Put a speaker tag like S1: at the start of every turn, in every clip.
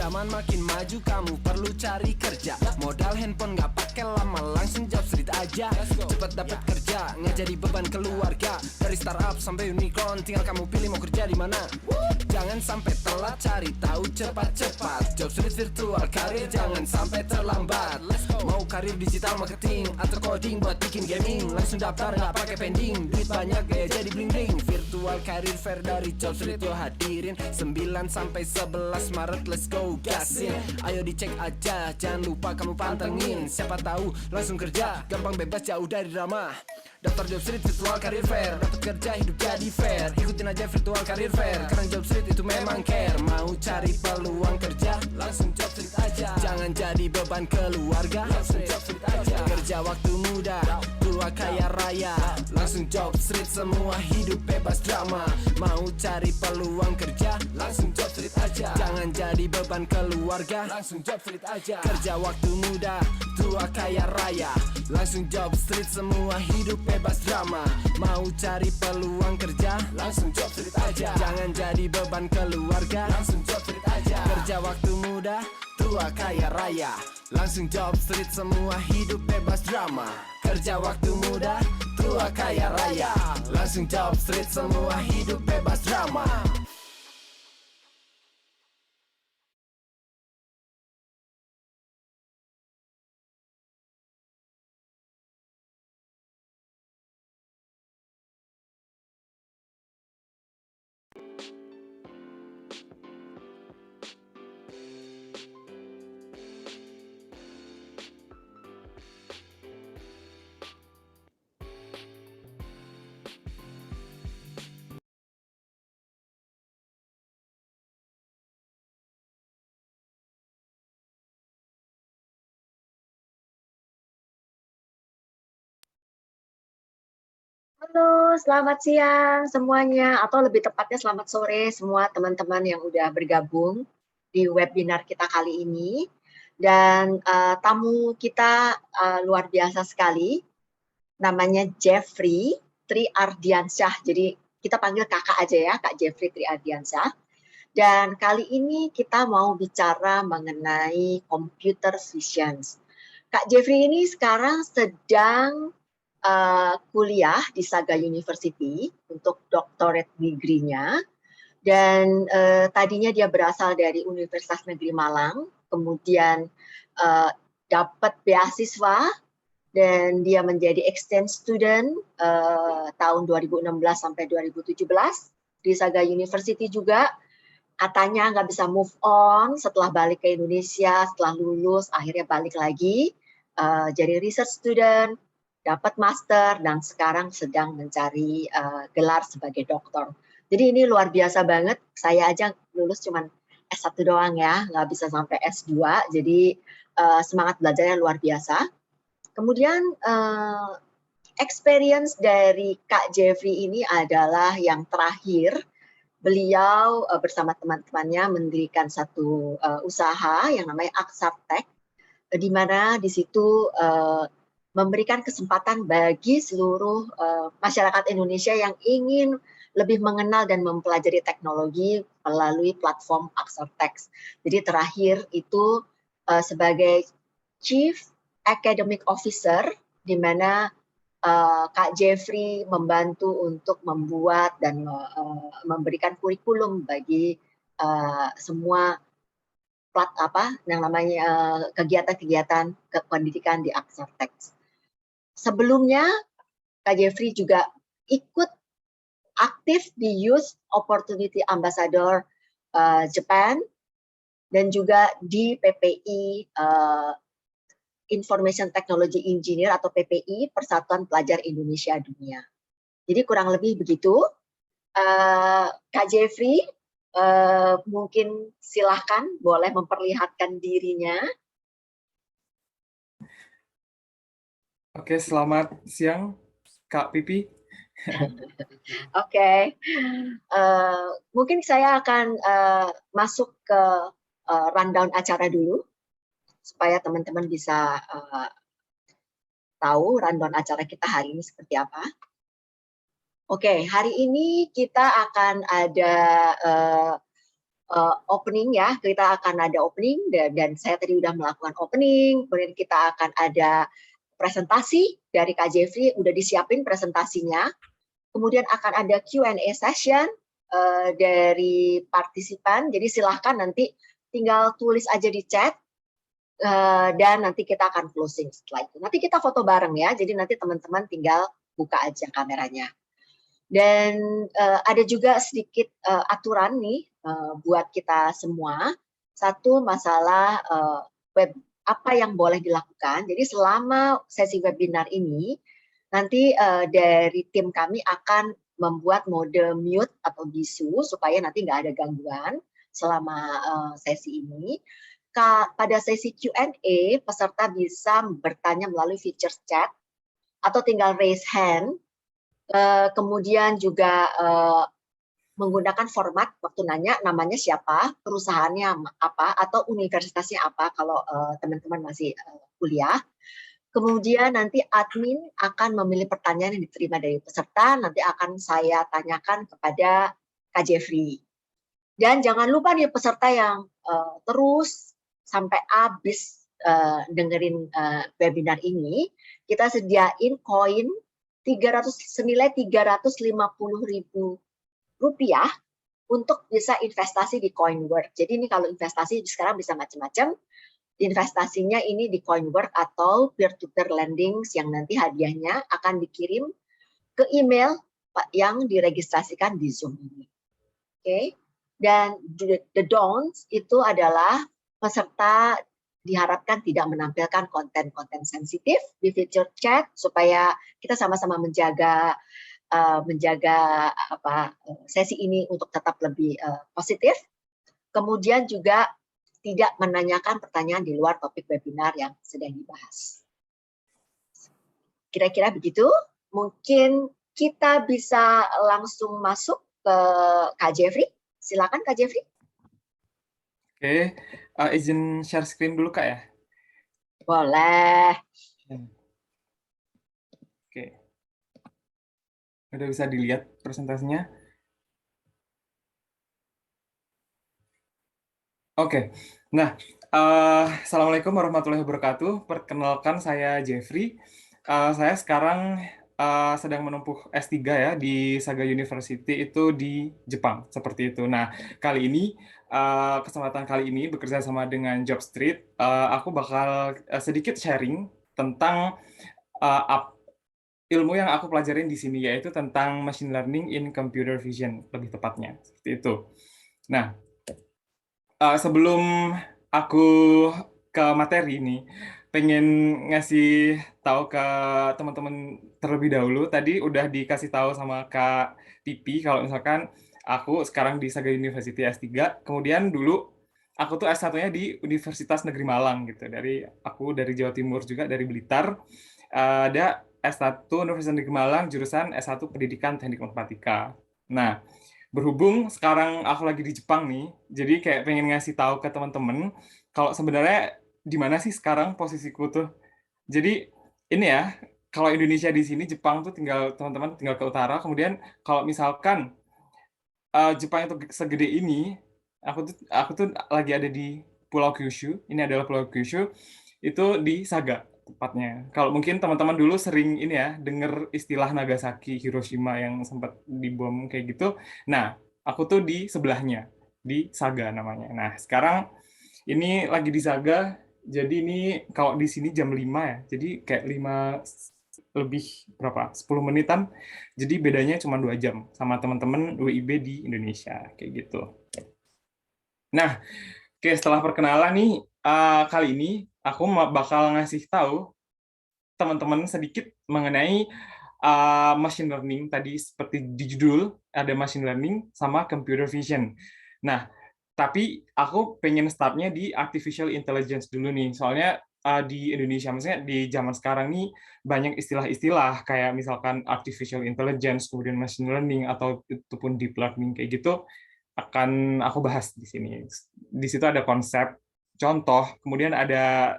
S1: Zaman makin maju, kamu perlu cari kerja. Modal handphone gak pakai lama, langsung job street aja. Cepat dapat kerja, nggak jadi beban keluarga. Dari startup sampai unicorn, tinggal kamu pilih mau kerja di mana. Jangan sampai telat, cari tahu cepat-cepat. Job street virtual karir, jangan sampai terlambat. Mau karir digital marketing atau coding buat bikin gaming, langsung daftar nggak pakai pending. Duit banyak gaya jadi bling bling. Virtual karir fair dari Job Street yo hadirin 9 sampai 11 Maret, let's go gasin. Ayo dicek aja, jangan lupa kamu pantengin. Siapa tahu langsung kerja, gampang bebas jauh dari drama. Daftar Job Street virtual karir fair, dapat kerja hidup jadi fair. Ikutin aja virtual karir fair, karena Job Street itu memang care. Mau cari peluang kerja, langsung Job Street aja. Jangan jadi beban keluarga, langsung Job Street aja. Kerja waktu muda, tua kaya raya, langsung Job Street, semua hidup bebas drama. Mau cari peluang kerja, langsung Job Street aja. Jangan jadi beban keluarga, langsung Job Street aja. Kerja waktu muda, tua kaya raya, langsung Job Street, semua hidup bebas drama. Mau cari peluang kerja, langsung Job Street aja. Jangan jadi beban keluarga, langsung Job Street aja. Kerja waktu muda, tua kaya raya, langsung Job Street, semua hidup bebas drama. Kerja waktu muda, tua kaya raya, langsung Job Street, semua hidup bebas drama.
S2: Halo, selamat siang semuanya, atau lebih tepatnya selamat sore semua teman-teman yang udah bergabung di webinar kita kali ini. Dan tamu kita luar biasa sekali, namanya Jeffrey Tri Ardiansyah. Jadi kita panggil kakak aja ya, Kak Jeffrey Tri Ardiansyah. Dan kali ini kita mau bicara mengenai computer vision. Kak Jeffrey ini sekarang sedang kuliah di Saga University untuk doctorate degree-nya, dan tadinya dia berasal dari Universitas Negeri Malang, kemudian dapat beasiswa dan dia menjadi exchange student tahun 2016 sampai 2017 di Saga University juga. Katanya nggak bisa move on setelah balik ke Indonesia, setelah lulus akhirnya balik lagi jadi research student, dapat master, dan sekarang sedang mencari gelar sebagai doktor. Jadi ini luar biasa banget, saya aja lulus cuman S1 doang ya, nggak bisa sampai S2, jadi semangat belajarnya luar biasa. Kemudian experience dari Kak Jeffrey ini adalah yang terakhir, beliau bersama teman-temannya mendirikan satu usaha yang namanya Aksartek, di mana di situ memberikan kesempatan bagi seluruh masyarakat Indonesia yang ingin lebih mengenal dan mempelajari teknologi melalui platform Aksartek. Jadi terakhir itu sebagai Chief Academic Officer, di mana Kak Jeffrey membantu untuk membuat dan memberikan kurikulum bagi semua yang namanya kegiatan-kegiatan pendidikan di Aksartek. Sebelumnya, Kak Jeffrey juga ikut aktif di Youth Opportunity Ambassador Japan dan juga di PPI Information Technology Engineer atau PPI Persatuan Pelajar Indonesia Dunia. Jadi kurang lebih begitu. Kak Jeffrey, mungkin silahkan boleh memperlihatkan dirinya.
S3: Oke, selamat siang Kak Pipi.
S2: Oke. Mungkin saya akan masuk ke rundown acara dulu, supaya teman-teman bisa tahu rundown acara kita hari ini seperti apa. Oke, hari ini kita akan ada opening ya, kita akan ada opening dan saya tadi udah melakukan opening, kemudian kita akan ada presentasi dari Kak Jeffrey, udah disiapin presentasinya, kemudian akan ada Q&A session dari partisipan, jadi silahkan nanti tinggal tulis aja di chat, dan nanti kita akan closing setelah itu. Nanti kita foto bareng ya, jadi nanti teman-teman tinggal buka aja kameranya. Dan ada juga sedikit aturan nih buat kita semua. Satu masalah web apa yang boleh dilakukan. Jadi selama sesi webinar ini, nanti dari tim kami akan membuat mode mute atau bisu supaya nanti nggak ada gangguan selama sesi ini. Pada sesi Q&A, peserta bisa bertanya melalui feature chat atau tinggal raise hand. Kemudian juga menggunakan format waktu nanya namanya siapa, perusahaannya apa, atau universitasnya apa kalau teman-teman masih kuliah. Kemudian nanti admin akan memilih pertanyaan yang diterima dari peserta, nanti akan saya tanyakan kepada Kak Jeffrey. Dan jangan lupa nih peserta yang terus sampai habis dengerin webinar ini, kita sediain koin senilai Rp350.000 untuk bisa investasi di CoinWorks. Jadi ini kalau investasi sekarang bisa macam-macam. Investasinya ini di CoinWorks atau peer-to-peer lending yang nanti hadiahnya akan dikirim ke email yang diregistrasikan di Zoom ini. Oke. Dan the don'ts itu adalah peserta diharapkan tidak menampilkan konten-konten sensitif di feature chat supaya kita sama-sama menjaga sesi ini untuk tetap lebih positif. Kemudian juga tidak menanyakan pertanyaan di luar topik webinar yang sedang dibahas. Kira-kira begitu. Mungkin kita bisa langsung masuk ke Kak Jeffrey. Silakan Kak Jeffrey.
S3: Oke, izin share screen dulu Kak ya.
S2: Boleh.
S3: Oke. Udah bisa dilihat presentasinya? Oke. Nah, Assalamualaikum warahmatullahi wabarakatuh. Perkenalkan saya Jeffrey. Saya sekarang sedang menempuh S3 ya di Saga University itu di Jepang, seperti itu. Nah, kesempatan kali ini bekerja sama dengan Jobstreet, aku bakal sedikit sharing tentang ilmu yang aku pelajarin di sini, yaitu tentang machine learning in computer vision, lebih tepatnya, seperti itu. Nah, sebelum aku ke materi ini, pengen ngasih tahu ke teman-teman terlebih dahulu. Tadi udah dikasih tahu sama Kak Pipi kalau misalkan aku sekarang di Saga University S3, kemudian dulu aku tuh S1-nya di Universitas Negeri Malang gitu. Aku dari Jawa Timur juga, dari Blitar. Ada S1 Universitas Negeri Malang, jurusan S1 Pendidikan Teknik Matematika. Nah, berhubung sekarang aku lagi di Jepang nih, jadi kayak pengen ngasih tahu ke teman-teman kalau sebenarnya di mana sih sekarang posisiku tuh. Jadi ini ya, kalau Indonesia di sini, Jepang tuh teman-teman tinggal ke utara. Kemudian kalau misalkan Jepang itu segede ini, aku tuh lagi ada di Pulau Kyushu. Ini adalah Pulau Kyushu, itu di Saga tepatnya. Kalau mungkin teman-teman dulu sering ini ya dengar istilah Nagasaki, Hiroshima yang sempat dibom kayak gitu. Nah, aku tuh di sebelahnya, di Saga namanya. Nah, sekarang ini lagi di Saga. Jadi ini kalau di sini jam 5 ya. Jadi kayak 5 lebih berapa? 10 menitan. Jadi bedanya cuma 2 jam sama teman-teman WIB di Indonesia kayak gitu. Nah, oke, setelah perkenalan nih, kali ini aku bakal ngasih tahu teman-teman sedikit mengenai machine learning. Tadi seperti di judul, ada machine learning sama computer vision. Nah, tapi aku pengen startnya di artificial intelligence dulu nih. Soalnya di Indonesia, maksudnya di zaman sekarang nih, banyak istilah-istilah kayak misalkan artificial intelligence, kemudian machine learning, atau itu pun deep learning kayak gitu, akan aku bahas di sini. Di situ ada konsep, contoh, kemudian ada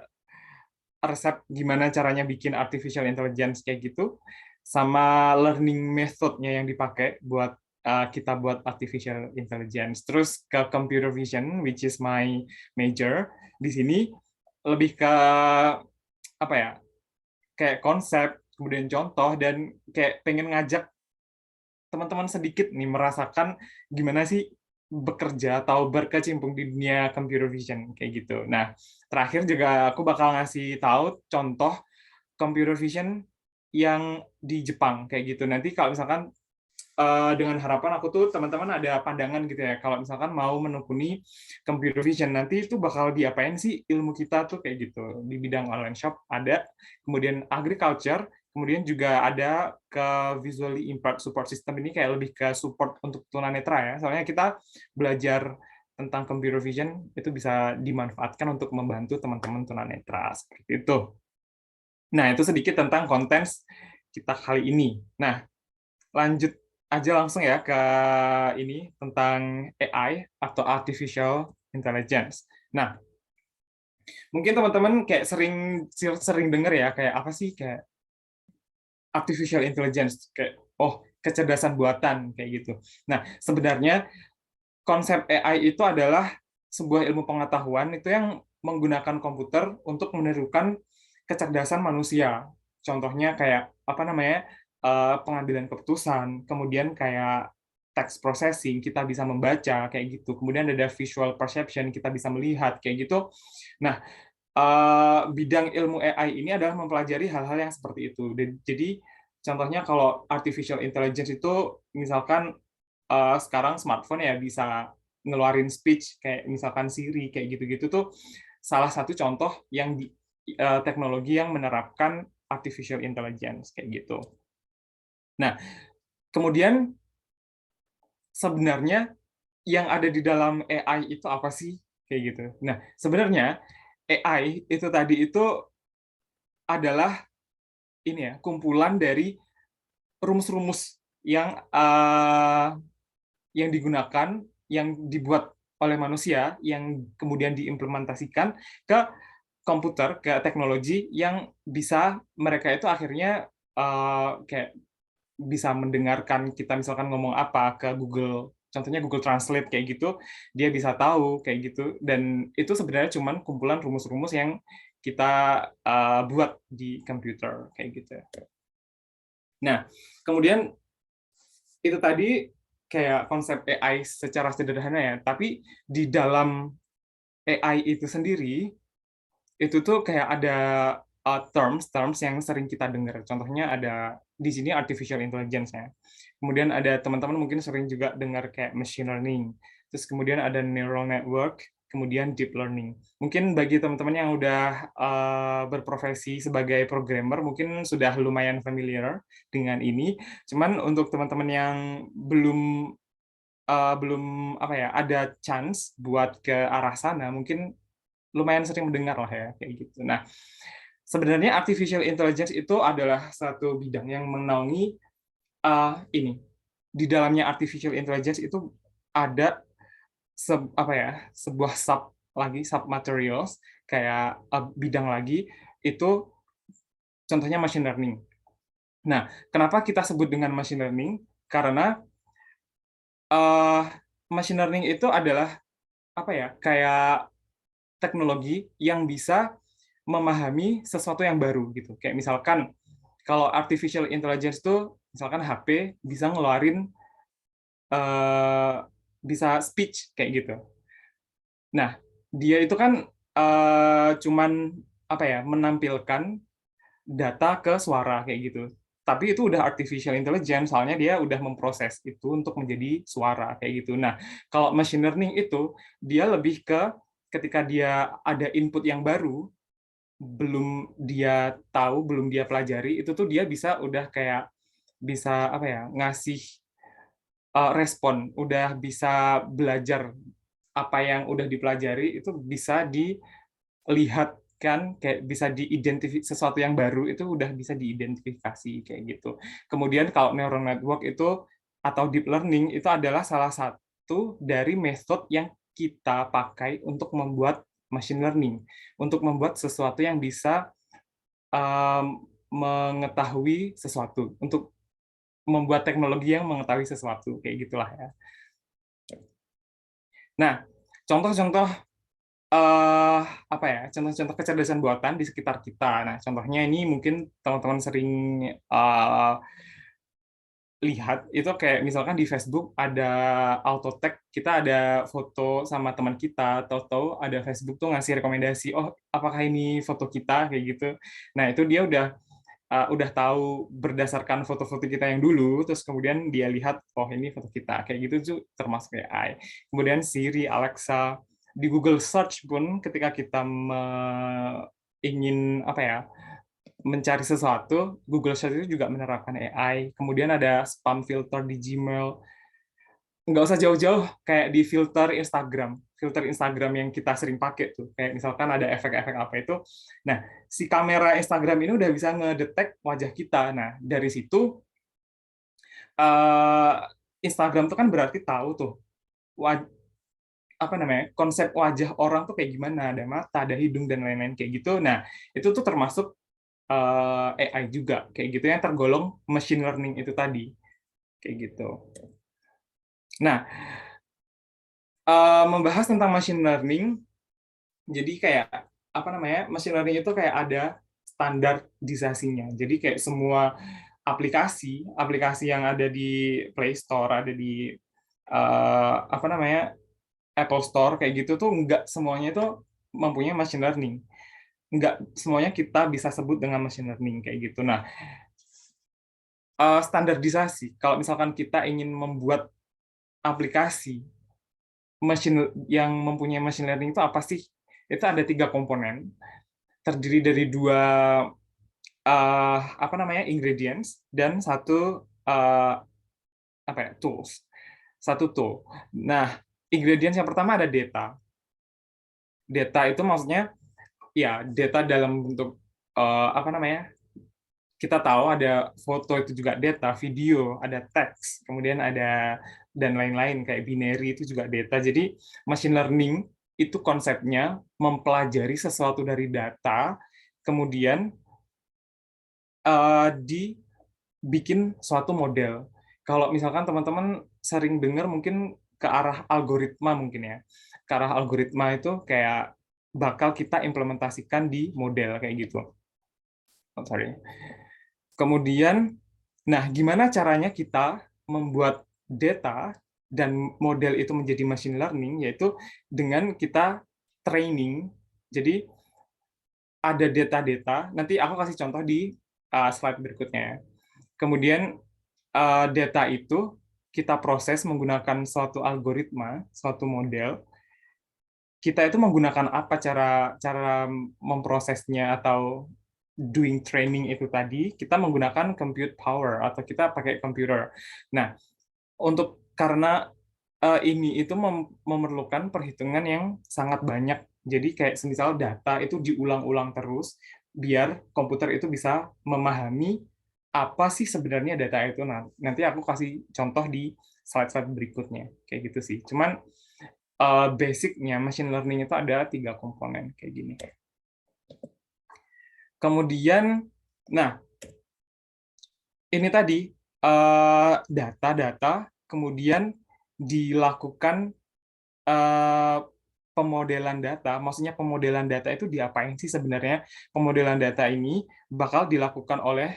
S3: resep gimana caranya bikin artificial intelligence kayak gitu, sama learning methodnya yang dipakai buat kita buat artificial intelligence. Terus ke computer vision, which is my major. Di sini lebih ke apa ya? Kayak konsep, kemudian contoh, dan kayak pengen ngajak teman-teman sedikit nih merasakan gimana sih bekerja atau berkecimpung di dunia computer vision kayak gitu. Nah, terakhir juga aku bakal ngasih tahu contoh computer vision yang di Jepang kayak gitu. Nanti kalau misalkan dengan harapan aku tuh teman-teman ada pandangan gitu ya. Kalau misalkan mau menekuni computer vision nanti itu bakal diapain sih ilmu kita tuh kayak gitu. Di bidang online shop ada, kemudian agriculture, kemudian juga ada ke visually impaired support system. Ini kayak lebih ke support untuk tunanetra ya. Soalnya kita belajar tentang computer vision itu bisa dimanfaatkan untuk membantu teman-teman tunanetra seperti itu. Nah, itu sedikit tentang konten kita kali ini. Nah, lanjut aja langsung ya ke ini tentang AI atau artificial intelligence. Nah, mungkin teman-teman kayak sering dengar ya kayak apa sih kayak artificial intelligence kayak kecerdasan buatan kayak gitu. Nah, sebenarnya konsep AI itu adalah sebuah ilmu pengetahuan itu yang menggunakan komputer untuk menirukan kecerdasan manusia. Contohnya kayak apa namanya pengambilan keputusan, kemudian kayak text processing kita bisa membaca kayak gitu. Kemudian ada visual perception kita bisa melihat kayak gitu. Nah, bidang ilmu AI ini adalah mempelajari hal-hal yang seperti itu. Jadi contohnya kalau artificial intelligence itu misalkan sekarang smartphone ya bisa ngeluarin speech kayak misalkan Siri kayak gitu-gitu tuh salah satu contoh yang teknologi yang menerapkan artificial intelligence kayak gitu. Nah, kemudian sebenarnya yang ada di dalam AI itu apa sih kayak gitu. Nah, sebenarnya AI itu tadi itu adalah ini ya kumpulan dari rumus-rumus yang digunakan, yang dibuat oleh manusia, yang kemudian diimplementasikan ke komputer, ke teknologi yang bisa mereka itu akhirnya kayak bisa mendengarkan kita misalkan ngomong apa ke Google, contohnya Google Translate kayak gitu, dia bisa tahu kayak gitu, dan itu sebenarnya cuma kumpulan rumus-rumus yang kita buat di komputer kayak gitu. Nah, kemudian itu tadi kayak konsep AI secara sederhana ya, tapi di dalam AI itu sendiri, itu tuh kayak ada terms yang sering kita dengar. Contohnya ada di sini artificial intelligence ya. Kemudian ada teman-teman mungkin sering juga dengar kayak machine learning. Terus kemudian ada neural network, kemudian deep learning. Mungkin bagi teman-teman yang udah berprofesi sebagai programmer mungkin sudah lumayan familiar dengan ini. Cuman untuk teman-teman yang belum apa ya ada chance buat ke arah sana mungkin lumayan sering mendengar lah ya kayak gitu. Nah, sebenarnya artificial intelligence itu adalah satu bidang yang menaungi ini di dalamnya artificial intelligence itu ada apa ya sebuah sub materials kayak bidang lagi itu contohnya machine learning. Nah, kenapa kita sebut dengan machine learning? Karena machine learning itu adalah apa ya kayak teknologi yang bisa memahami sesuatu yang baru gitu. Kayak misalkan kalau artificial intelligence itu misalkan HP bisa ngeluarin bisa speech kayak gitu. Nah, dia itu kan cuman apa ya menampilkan data ke suara kayak gitu. Tapi itu udah artificial intelligence, soalnya dia udah memproses itu untuk menjadi suara kayak gitu. Nah, kalau machine learning itu dia lebih ke ketika dia ada input yang baru, belum dia tahu, belum dia pelajari, itu tuh dia bisa udah kayak bisa apa ya ngasih respon, udah bisa belajar apa yang udah dipelajari itu bisa dilihat kan kayak bisa diidentifikasi sesuatu yang baru itu udah bisa diidentifikasi kayak gitu. Kemudian kalau neural network itu atau deep learning itu adalah salah satu dari metode yang kita pakai untuk membuat machine learning, untuk membuat sesuatu yang bisa mengetahui sesuatu, untuk membuat teknologi yang mengetahui sesuatu, kayak gitulah ya. Nah, contoh-contoh apa ya? Contoh-contoh kecerdasan buatan di sekitar kita. Nah, contohnya ini mungkin teman-teman sering eh, lihat itu kayak misalkan di Facebook ada auto tag, kita ada foto sama teman kita, tahu-tahu ada Facebook tuh ngasih rekomendasi, oh apakah ini foto kita kayak gitu. Nah, itu dia udah tahu berdasarkan foto-foto kita yang dulu, terus kemudian dia lihat, oh ini foto kita, kayak gitu tuh termasuk AI. Kemudian Siri, Alexa, di Google Search pun ketika kita ingin apa ya, mencari sesuatu, Google Search itu juga menerapkan AI. Kemudian ada spam filter di Gmail. Nggak usah jauh-jauh, kayak di filter Instagram yang kita sering pakai tuh. Kayak misalkan ada efek-efek apa itu. Nah, si kamera Instagram ini udah bisa ngedetek wajah kita. Nah, dari situ eh, Instagram tuh kan berarti tahu tuh apa namanya, konsep wajah orang tuh kayak gimana, ada mata, ada hidung dan lain-lain kayak gitu. Nah, itu tuh termasuk AI juga kayak gitu yang tergolong machine learning itu tadi kayak gitu. Nah, membahas tentang machine learning, jadi kayak apa namanya, machine learning itu kayak ada standarisasinya. Jadi kayak semua aplikasi yang ada di Play Store, ada di apa namanya, Apple Store kayak gitu tuh nggak semuanya itu mempunyai machine learning. Nggak semuanya kita bisa sebut dengan machine learning kayak gitu. Nah, standarisasi. Kalau misalkan kita ingin membuat aplikasi yang mempunyai machine learning itu apa sih? Itu ada 3 komponen, terdiri dari 2 apa namanya, ingredients dan 1 apa ya, tools. 1 tool. Nah, ingredients yang pertama ada data. Data itu maksudnya ya data dalam bentuk apa namanya? Kita tahu ada foto itu juga data, video, ada teks, kemudian ada dan lain-lain kayak binary itu juga data. Jadi machine learning itu konsepnya mempelajari sesuatu dari data, kemudian dibikin suatu model. Kalau misalkan teman-teman sering dengar mungkin ke arah algoritma mungkin ya. Ke arah algoritma itu kayak bakal kita implementasikan di model kayak gitu. Oh, sorry. Kemudian, nah gimana caranya kita membuat data dan model itu menjadi machine learning, yaitu dengan kita training. Jadi ada data-data, nanti aku kasih contoh di slide berikutnya. Kemudian data itu kita proses menggunakan suatu algoritma, suatu model. Kita itu menggunakan apa cara memprosesnya atau doing training itu tadi, kita menggunakan compute power atau kita pakai komputer. Nah, karena ini itu memerlukan perhitungan yang sangat banyak. Jadi kayak semisal data itu diulang-ulang terus biar komputer itu bisa memahami apa sih sebenarnya data itu. Nah, nanti aku kasih contoh di slide-slide berikutnya. Kayak gitu sih. Cuman basicnya machine learning itu ada 3 komponen kayak gini. Kemudian, nah, ini tadi data-data, kemudian dilakukan pemodelan data. Maksudnya pemodelan data itu diapain sih sebenarnya? Pemodelan data ini bakal dilakukan oleh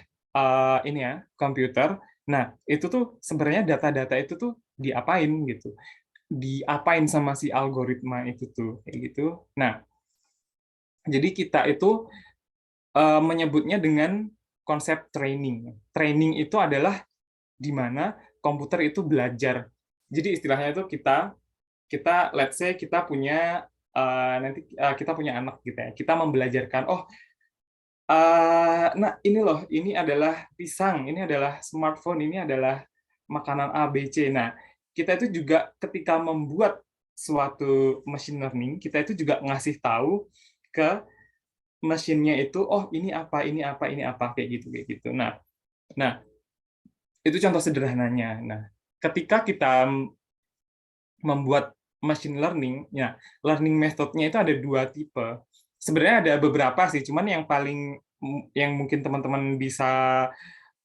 S3: ini ya, komputer. Nah, itu tuh sebenarnya data-data itu tuh diapain gitu? Diapain sama si algoritma itu tuh kayak gitu. Nah, jadi kita itu menyebutnya dengan konsep training. Training itu adalah di mana komputer itu belajar. Jadi istilahnya itu kita let's say kita punya nanti kita punya anak gitu ya. Kita membelajarkan nah ini loh, ini adalah pisang, ini adalah smartphone, ini adalah makanan A, B, C. Nah, kita itu juga ketika membuat suatu machine learning, kita itu juga ngasih tahu ke mesinnya itu, oh ini apa, ini apa, ini apa, kayak gitu. Nah, itu contoh sederhananya. Nah, ketika kita membuat machine learning, ya learning methodnya itu ada 2 tipe. Sebenarnya ada beberapa sih, cuman yang mungkin teman-teman bisa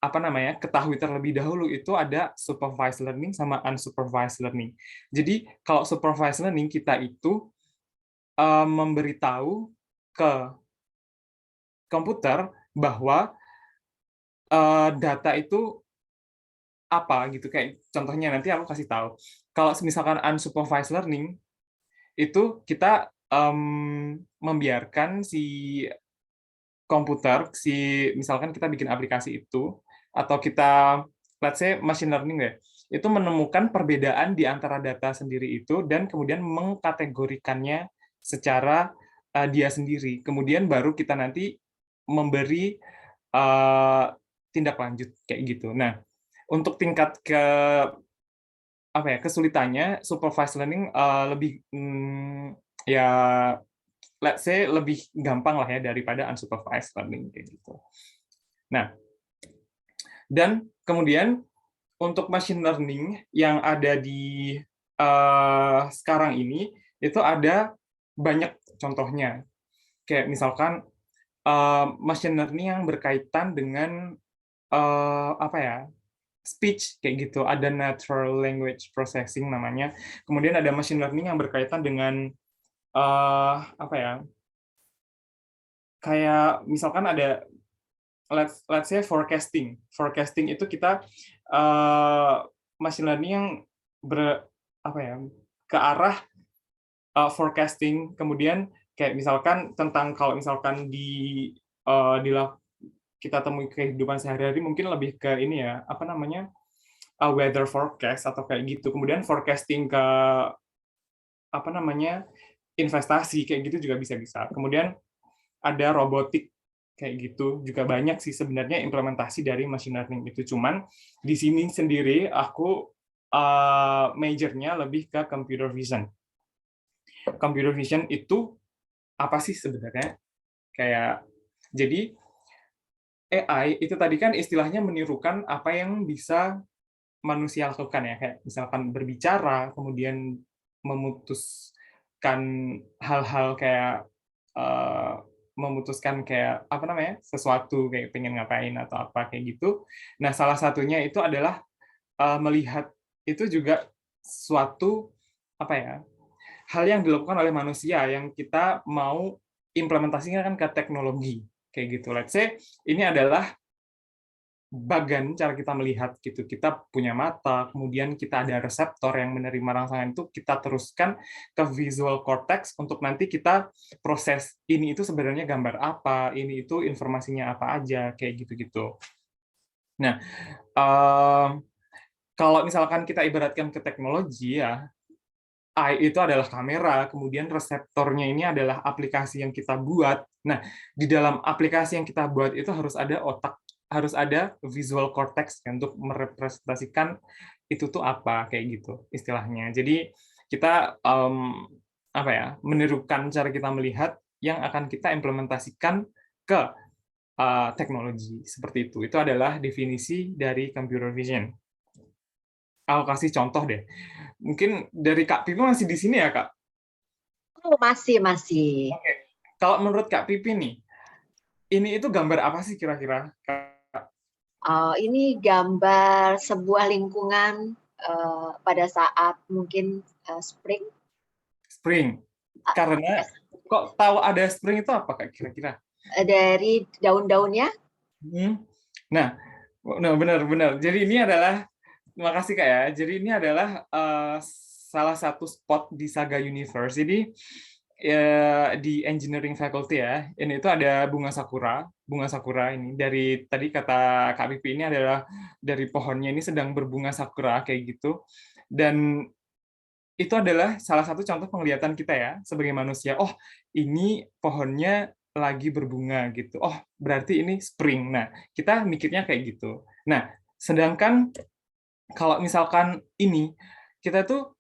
S3: apa namanya, ketahui terlebih dahulu itu ada supervised learning sama unsupervised learning. Jadi kalau supervised learning kita itu memberitahu ke komputer bahwa data itu apa gitu, kayak contohnya nanti aku kasih tahu. Kalau misalkan unsupervised learning itu kita membiarkan si komputer, misalkan kita bikin aplikasi itu, atau kita let's say machine learning deh, itu menemukan perbedaan di antara data sendiri itu dan kemudian mengkategorikannya secara dia sendiri. Kemudian baru kita nanti memberi tindak lanjut kayak gitu. Nah, untuk tingkat apa ya, kesulitannya supervised learning lebih ya let's say lebih gampang lah ya daripada unsupervised learning kayak gitu. Nah, dan kemudian untuk machine learning yang ada di sekarang ini itu ada banyak contohnya. Kayak misalkan machine learning yang berkaitan dengan apa ya, speech kayak gitu, ada natural language processing namanya. Kemudian ada machine learning yang berkaitan dengan apa ya, kayak misalkan ada let's say forecasting. Forecasting itu kita machine learning yang apa ya, ke arah forecasting. Kemudian kayak misalkan tentang kalau misalkan di kita temui kehidupan sehari-hari mungkin lebih ke ini ya, apa namanya, weather forecast atau kayak gitu. Kemudian forecasting ke apa namanya, investasi kayak gitu juga bisa. Kemudian ada robotik kayak gitu, juga banyak sih sebenarnya implementasi dari machine learning itu. Cuman di sini sendiri aku majornya lebih ke computer vision. Computer vision itu apa sih sebenarnya? Kayak jadi AI itu tadi kan istilahnya menirukan apa yang bisa manusia lakukan ya, kayak misalkan berbicara, kemudian memutuskan hal-hal kayak memutuskan kayak apa namanya, sesuatu kayak pengen ngapain atau apa kayak gitu. Nah, salah satunya itu adalah melihat itu juga suatu apa ya, hal yang dilakukan oleh manusia yang kita mau implementasikan kan ke teknologi kayak gitu. Let's say ini adalah bagan cara kita melihat gitu. Kita punya mata, kemudian kita ada reseptor yang menerima rangsangan itu, kita teruskan ke visual cortex untuk nanti kita proses ini itu sebenarnya gambar apa, ini itu informasinya apa aja kayak gitu-gitu. Nah, kalau misalkan kita ibaratkan ke teknologi ya, AI itu adalah kamera, kemudian reseptornya ini adalah aplikasi yang kita buat. Nah, di dalam aplikasi yang kita buat itu harus ada otak, harus ada visual cortex untuk merepresentasikan itu tuh apa kayak gitu istilahnya. Jadi kita apa ya, menirukan cara kita melihat yang akan kita implementasikan ke teknologi seperti itu. Itu adalah definisi dari computer vision. Aku kasih contoh deh. Mungkin dari Kak Pipi masih di sini ya, Kak?
S2: Oh, masih.
S3: Oke. Kalau menurut Kak Pipi nih, ini itu gambar apa sih kira-kira?
S2: Ini gambar sebuah lingkungan pada saat mungkin spring.
S3: Spring. Karena kok tahu ada spring itu apa Kak kira-kira?
S2: Dari daun-daunnya.
S3: Nah, benar. Jadi ini adalah, terima kasih Kak ya. Jadi ini adalah salah satu spot di Saga Universe. Jadi di engineering faculty ya, ini itu ada bunga sakura ini dari tadi kata Kak Pipi ini adalah dari pohonnya ini sedang berbunga sakura kayak gitu, dan itu adalah salah satu contoh penglihatan kita ya sebagai manusia. Oh, ini pohonnya lagi berbunga gitu. Oh, berarti ini spring. Nah, kita mikirnya kayak gitu. Nah, sedangkan kalau misalkan ini kita tuh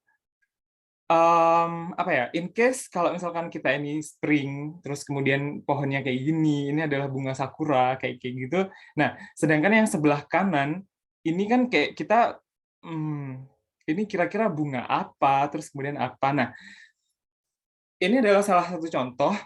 S3: apa ya, in case kalau misalkan kita ini spring, terus kemudian pohonnya kayak gini, ini adalah bunga sakura, kayak gitu. Nah, sedangkan yang sebelah kanan, ini kan kayak kita, ini kira-kira bunga apa, terus kemudian apa. Nah, ini adalah salah satu contoh,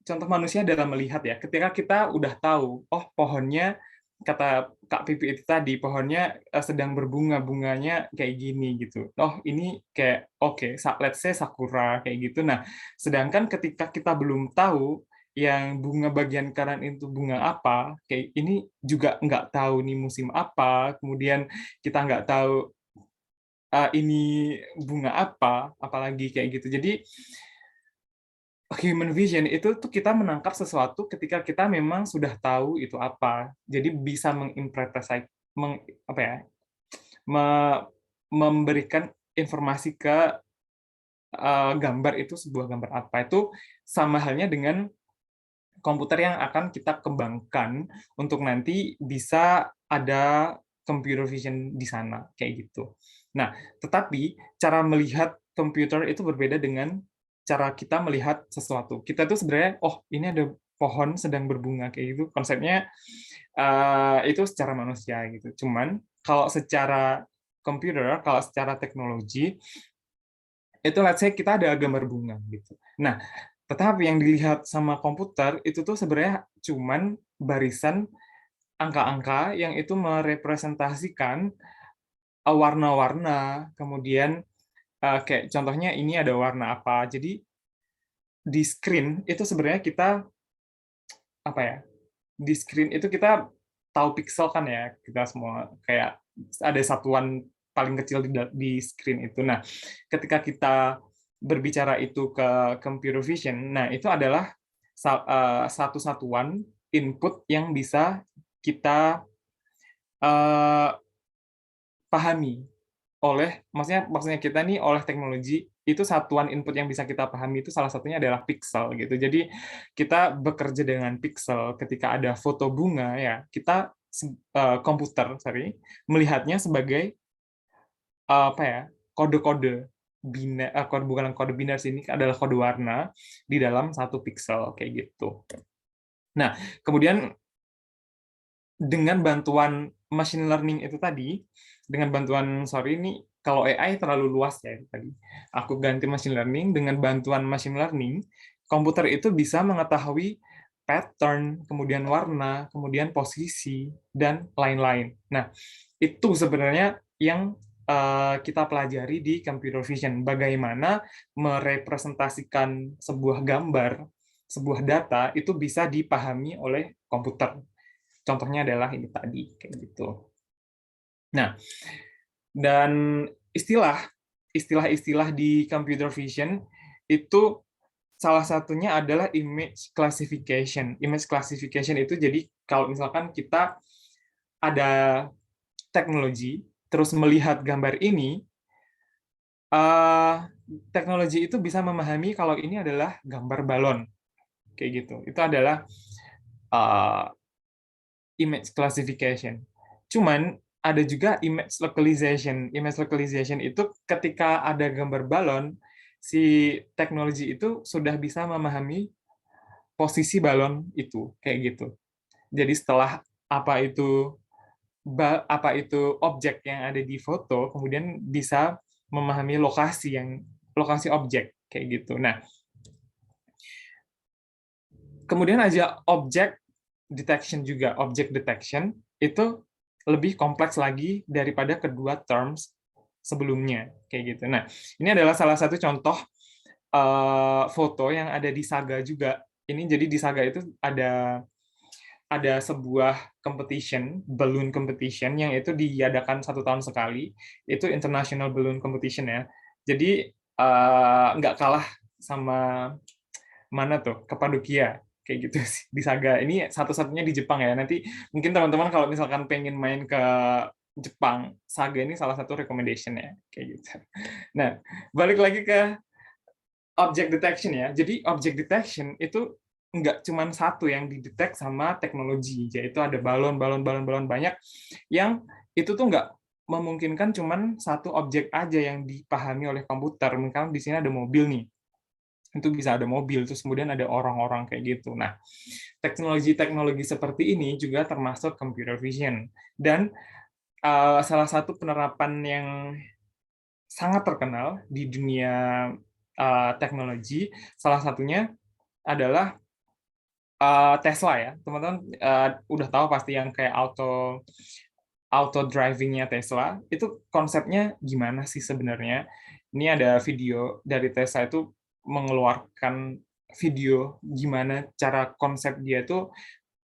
S3: contoh manusia dalam melihat ya, ketika kita udah tahu, oh pohonnya kata Kak Pipi itu tadi, pohonnya sedang berbunga, bunganya kayak gini gitu. Oh, ini kayak oke, let's say sakura kayak gitu. Nah, sedangkan ketika kita belum tahu yang bunga bagian kanan itu bunga apa, kayak ini juga nggak tahu nih musim apa, kemudian kita nggak tahu ini bunga apa, apalagi kayak gitu. Jadi human vision itu tuh kita menangkap sesuatu ketika kita memang sudah tahu itu apa. Jadi bisa menginterpretasi, apa ya, memberikan informasi ke gambar itu sebuah gambar apa. Itu sama halnya dengan komputer yang akan kita kembangkan untuk nanti bisa ada computer vision di sana kayak gitu. Nah, tetapi cara melihat komputer itu berbeda dengan cara kita melihat sesuatu. Kita tuh sebenarnya, oh ini ada pohon sedang berbunga kayak gitu. Konsepnya itu secara manusia gitu. Cuman kalau secara komputer, kalau secara teknologi itu let's say kita ada gambar bunga gitu. Nah, tetapi yang dilihat sama komputer itu tuh sebenarnya cuman barisan angka-angka yang itu merepresentasikan warna-warna, kemudian kayak contohnya ini ada warna apa. Jadi di screen itu sebenarnya kita apa ya? Di screen itu kita tahu pixel kan ya, kita semua kayak ada satuan paling kecil di screen itu. Nah, ketika kita berbicara itu ke computer vision, nah itu adalah satu satuan input yang bisa kita pahami maksudnya kita nih oleh teknologi itu satuan input yang bisa kita pahami itu salah satunya adalah pixel gitu. Jadi kita bekerja dengan pixel ketika ada foto bunga ya kita komputer melihatnya sebagai apa ya kode-kode biner bukan kode biner sih, ini adalah kode warna di dalam satu pixel kayak gitu. Nah kemudian dengan bantuan machine learning itu tadi, dengan bantuan, sorry ini kalau AI terlalu luas ya tadi, aku ganti machine learning, dengan bantuan machine learning, komputer itu bisa mengetahui pattern, kemudian warna, kemudian posisi, dan lain-lain. Nah, itu sebenarnya yang kita pelajari di computer vision, bagaimana merepresentasikan sebuah gambar, sebuah data, itu bisa dipahami oleh komputer. Contohnya adalah ini tadi, kayak gitu. Nah, dan istilah-istilah di computer vision itu salah satunya adalah image classification. Image classification itu jadi kalau misalkan kita ada teknologi, terus melihat gambar ini, teknologi itu bisa memahami kalau ini adalah gambar balon, kayak gitu. Itu adalah image classification. Cuman ada juga image localization. Image localization itu ketika ada gambar balon, si teknologi itu sudah bisa memahami posisi balon itu, kayak gitu. Jadi setelah apa itu objek yang ada di foto, kemudian bisa memahami lokasi objek, kayak gitu. Nah, kemudian aja objek detection juga, object detection itu lebih kompleks lagi daripada kedua terms sebelumnya, kayak gitu. Nah, ini adalah salah satu contoh foto yang ada di Saga juga. Ini jadi di Saga itu ada sebuah competition, balloon competition yang itu diadakan 1 tahun sekali. Itu International Balloon Competition ya. Jadi nggak kalah sama mana tuh, Cappadocia kayak gitu sih di Saga. Ini satu-satunya di Jepang ya. Nanti mungkin teman-teman kalau misalkan pengen main ke Jepang, Saga ini salah satu recommendation ya kayak gitu. Nah, balik lagi ke object detection ya. Jadi object detection itu nggak cuma satu yang didetek sama teknologi, yaitu ada balon banyak yang itu tuh nggak memungkinkan cuma satu objek aja yang dipahami oleh komputer. Misalnya di sini ada mobil nih, itu bisa ada mobil, terus kemudian ada orang-orang kayak gitu. Nah, teknologi-teknologi seperti ini juga termasuk computer vision. Dan salah satu penerapan yang sangat terkenal di dunia teknologi, salah satunya adalah Tesla ya, teman-teman udah tahu pasti yang kayak auto drivingnya Tesla itu konsepnya gimana sih sebenarnya? Ini ada video dari Tesla itu mengeluarkan video gimana cara konsep dia itu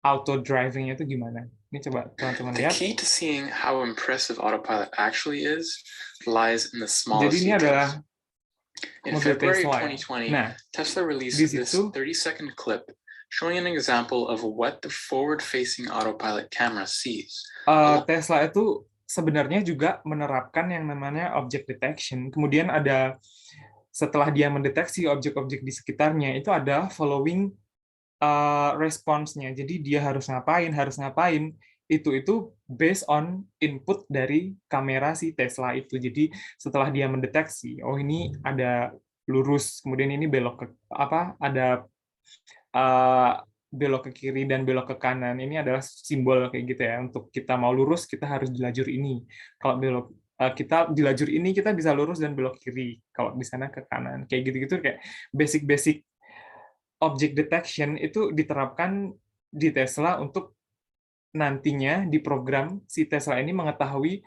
S3: auto drivingnya itu gimana. Ini coba teman-teman
S4: The
S3: lihat.
S4: key to seeing how impressive autopilot actually is lies in the
S3: Jadi
S4: smallest
S3: ini adalah
S4: details. In
S3: mobil
S4: February
S3: Tesla ya.
S4: 2020,
S3: Nah,
S4: Tesla
S3: di
S4: released this
S3: situ
S4: 30-second clip showing an example of what the forward-facing autopilot camera sees.
S3: Tesla itu sebenarnya juga menerapkan yang namanya object detection. Kemudian ada setelah dia mendeteksi objek-objek di sekitarnya itu ada following response-nya. Jadi dia harus ngapain. Itu based on input dari kamera si Tesla itu. Jadi setelah dia mendeteksi, oh ini ada lurus, kemudian ini belok ke ada belok ke kiri dan belok ke kanan. Ini adalah simbol kayak gitu ya. Untuk kita mau lurus kita harus di lajur ini. Kalau belok kita di lajur ini kita bisa lurus dan belok kiri. Kalau di sana ke kanan. Kayak gitu-gitu kayak basic object detection itu diterapkan di Tesla untuk nantinya di program si Tesla ini mengetahui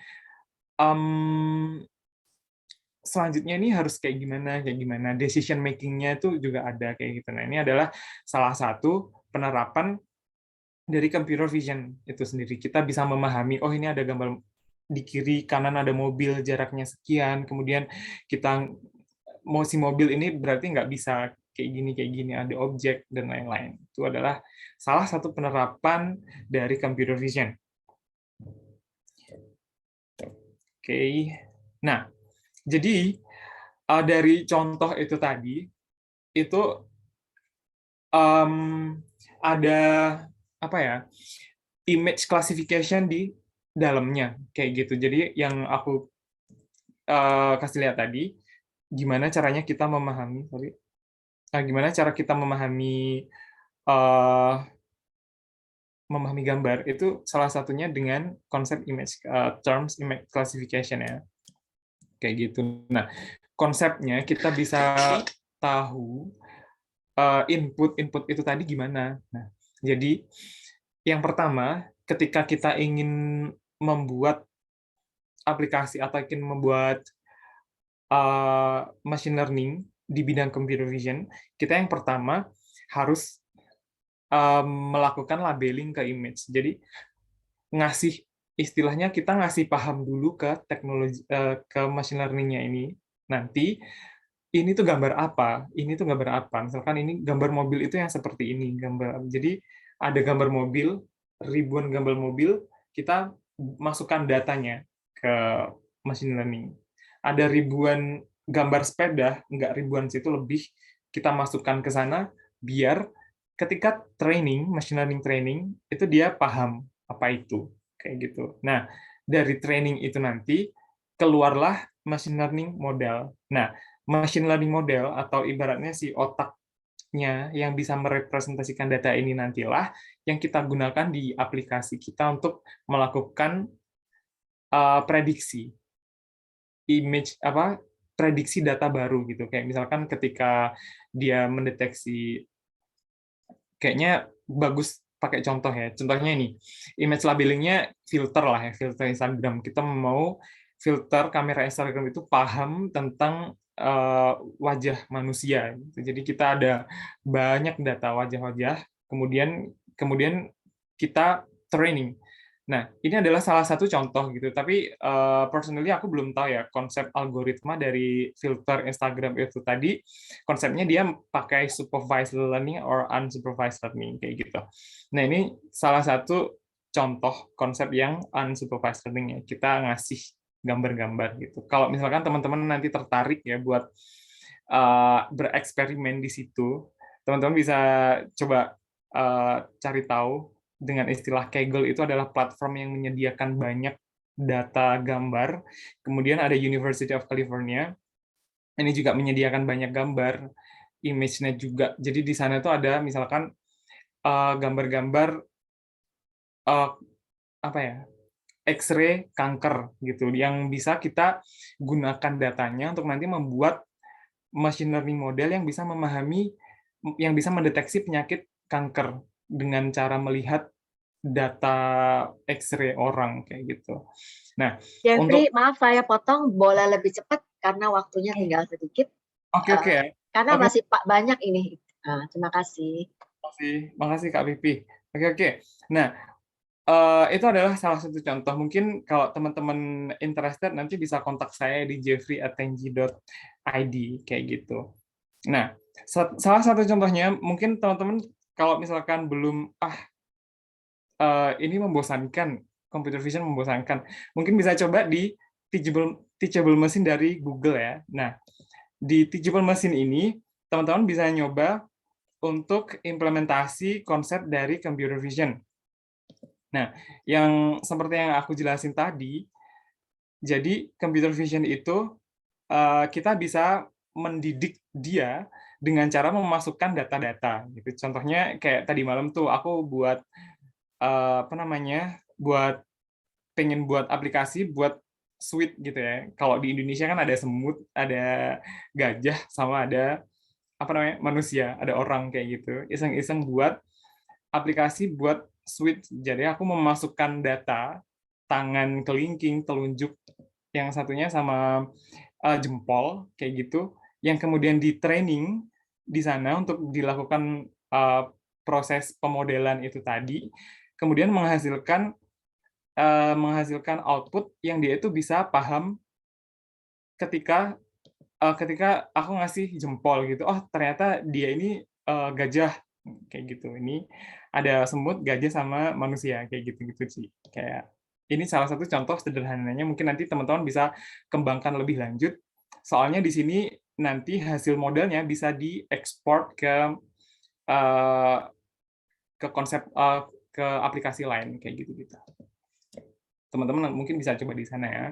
S3: selanjutnya ini harus kayak gimana, decision making-nya itu juga ada kayak gitu. Nah, ini adalah salah satu penerapan dari computer vision itu sendiri. Kita bisa memahami, oh ini ada gambar di kiri, kanan ada mobil, jaraknya sekian, kemudian kita mau si mobil ini berarti nggak bisa kayak gini, ada objek, dan lain-lain. Itu adalah salah satu penerapan dari computer vision. Oke. Nah, jadi dari contoh itu tadi, itu ada image classification di dalamnya, kayak gitu. Jadi yang aku kasih lihat tadi, gimana caranya kita memahami, gimana cara kita memahami gambar itu salah satunya dengan konsep image terms image classification ya, kayak gitu. Nah, konsepnya kita bisa tahu input itu tadi gimana. Nah, jadi yang pertama, ketika kita ingin membuat aplikasi atau ingin membuat machine learning di bidang computer vision, kita yang pertama harus melakukan labeling ke image. Jadi istilahnya kita ngasih paham dulu ke teknologi ke machine learning-nya ini. Nanti ini tuh gambar apa? Misalkan ini gambar mobil itu yang seperti ini, Jadi ada gambar mobil, ribuan gambar mobil, kita masukkan datanya ke machine learning. Ada ribuan gambar sepeda, enggak ribuan situ lebih, kita masukkan ke sana biar ketika machine learning training, itu dia paham apa itu, kayak gitu. Nah, dari training itu nanti keluarlah machine learning model. Nah, machine learning model atau ibaratnya si otaknya yang bisa merepresentasikan data ini nantilah yang kita gunakan di aplikasi kita untuk melakukan prediksi prediksi data baru gitu. Kayak misalkan ketika dia mendeteksi, kayaknya bagus pakai contoh ya. Contohnya ini, image labelingnya filter lah ya, filter Instagram. Kita mau filter kamera Instagram itu paham tentang wajah manusia. Jadi kita ada banyak data wajah-wajah, kemudian kita training. Nah, ini adalah salah satu contoh gitu. Tapi personally aku belum tahu ya konsep algoritma dari filter Instagram itu tadi. Konsepnya dia pakai supervised learning or unsupervised learning kayak gitu. Nah, ini salah satu contoh konsep yang unsupervised learning ya. Kita ngasih gambar-gambar gitu. Kalau misalkan teman-teman nanti tertarik ya buat bereksperimen di situ, teman-teman bisa coba cari tahu. Dengan istilah Kaggle itu adalah platform yang menyediakan banyak data gambar. Kemudian ada University of California. Ini juga menyediakan banyak gambar, image-nya juga. Jadi di sana itu ada misalkan gambar-gambar X-ray kanker gitu, yang bisa kita gunakan datanya untuk nanti membuat machine learning model yang bisa memahami, yang bisa mendeteksi penyakit kanker dengan cara melihat data X-ray orang kayak gitu. Nah,
S2: Jeffrey,
S3: untuk
S2: maaf saya potong, boleh lebih cepat karena waktunya tinggal sedikit.
S3: oke ya.
S2: Karena
S3: Oke,
S2: masih banyak ini. Terima kasih.
S3: makasih Kak Pipi. Oke. Nah, itu adalah salah satu contoh. Mungkin kalau teman-teman interested nanti bisa kontak saya di jeffrey@tenji.id kayak gitu. Nah, salah satu contohnya mungkin teman-teman kalau misalkan belum ini membosankan, computer vision membosankan, mungkin bisa coba di Teachable Machine dari Google ya. Nah, di Teachable Machine ini teman-teman bisa nyoba untuk implementasi konsep dari computer vision. Nah, yang seperti yang aku jelasin tadi, jadi computer vision itu kita bisa mendidik dia dengan cara memasukkan data-data gitu. Contohnya kayak tadi malam tuh aku buat pengen buat aplikasi buat sweet gitu ya. Kalau di Indonesia kan ada semut, ada gajah, sama ada manusia, ada orang kayak gitu. Iseng-iseng buat aplikasi buat sweet. Jadi aku memasukkan data tangan kelingking, telunjuk, yang satunya sama jempol kayak gitu, yang kemudian di training di sana untuk dilakukan proses pemodelan itu tadi, kemudian menghasilkan output yang dia itu bisa paham ketika aku ngasih jempol gitu. Oh, ternyata dia ini gajah kayak gitu. Ini ada semut, gajah sama manusia kayak gitu-gitu sih. Kayak ini salah satu contoh sederhananya, mungkin nanti teman-teman bisa kembangkan lebih lanjut. Soalnya di sini nanti hasil modelnya bisa diekspor ke ke aplikasi lain kayak gitu-gitu. Teman-teman mungkin bisa coba di sana ya.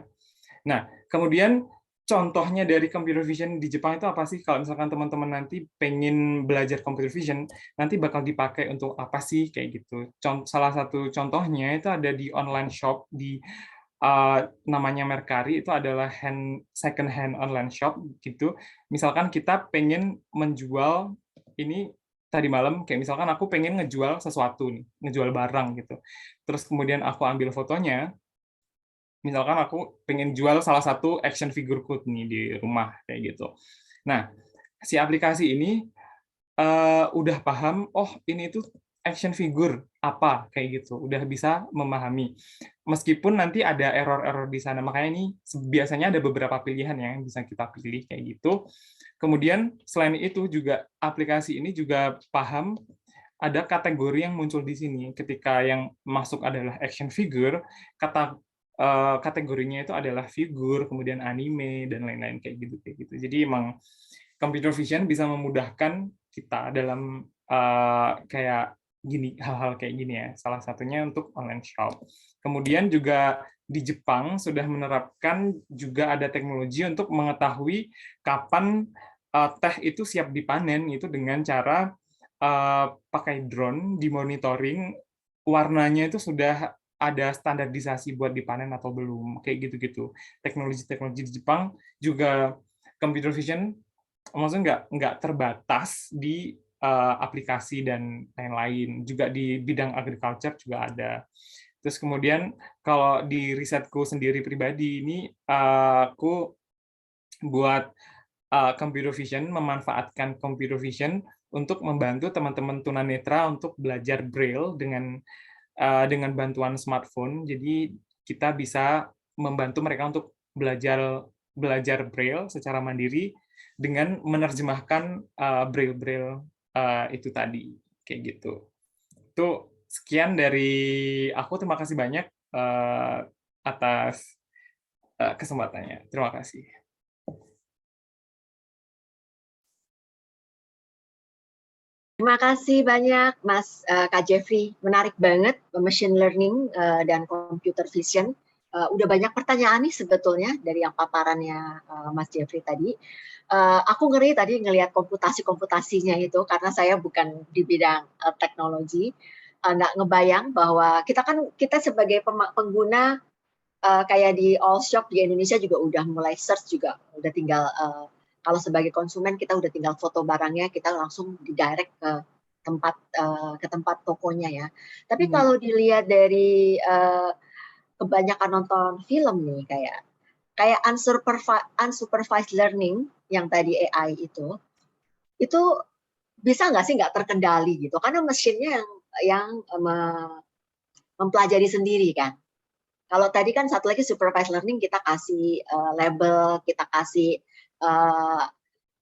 S3: Nah, kemudian contohnya dari computer vision di Jepang itu apa sih? Kalau misalkan teman-teman nanti pengen belajar computer vision, nanti bakal dipakai untuk apa sih kayak gitu. Salah satu contohnya itu ada di online shop di namanya Mercari, itu adalah second hand online shop gitu. Misalkan kita pengen menjual ini tadi malam, kayak misalkan aku pengen ngejual sesuatu nih, ngejual barang gitu. Terus kemudian aku ambil fotonya, misalkan aku pengen jual salah satu action figureku nih di rumah kayak gitu. Nah, si aplikasi ini udah paham, oh ini tuh action figure apa kayak gitu, udah bisa memahami. Meskipun nanti ada error-error di sana, makanya ini biasanya ada beberapa pilihan yang bisa kita pilih kayak gitu. Kemudian selain itu juga aplikasi ini juga paham ada kategori yang muncul di sini. Ketika yang masuk adalah action figure, kategorinya itu adalah figur, kemudian anime dan lain-lain kayak gitu. Jadi emang computer vision bisa memudahkan kita dalam kayak gini, hal-hal kayak gini ya. Salah satunya untuk online shop. Kemudian juga di Jepang sudah menerapkan juga ada teknologi untuk mengetahui kapan teh itu siap dipanen, itu dengan cara pakai drone dimonitoring warnanya itu sudah ada standarisasi buat dipanen atau belum, kayak gitu-gitu. Teknologi-teknologi di Jepang juga computer vision maksudnya nggak terbatas di aplikasi dan lain-lain, juga di bidang agriculture juga ada. Terus kemudian kalau di risetku sendiri pribadi ini aku buat computer vision, memanfaatkan computer vision untuk membantu teman-teman tunanetra untuk belajar braille dengan bantuan smartphone. Jadi kita bisa membantu mereka untuk belajar braille secara mandiri dengan menerjemahkan braille itu tadi kayak gitu. Itu sekian dari aku. Terima kasih banyak atas kesempatannya. Terima kasih.
S2: Terima kasih banyak Mas Kak Jeffrey, menarik banget machine learning dan computer vision. Udah banyak pertanyaan nih sebetulnya dari yang paparannya Mas Jeffrey tadi. Aku ngeri tadi ngelihat komputasinya itu karena saya bukan di bidang teknologi, nggak ngebayang bahwa kita sebagai pengguna kayak di all shop di Indonesia juga udah mulai search juga, udah tinggal kalau sebagai konsumen kita udah tinggal foto barangnya, kita langsung di direct ke ke tempat tokonya ya. Tapi kalau dilihat dari kebanyakan nonton film nih kayak unsupervised learning yang tadi AI itu bisa nggak sih nggak terkendali gitu? Karena mesinnya yang mempelajari sendiri kan. Kalau tadi kan satu lagi supervised learning kita kasih label, kita kasih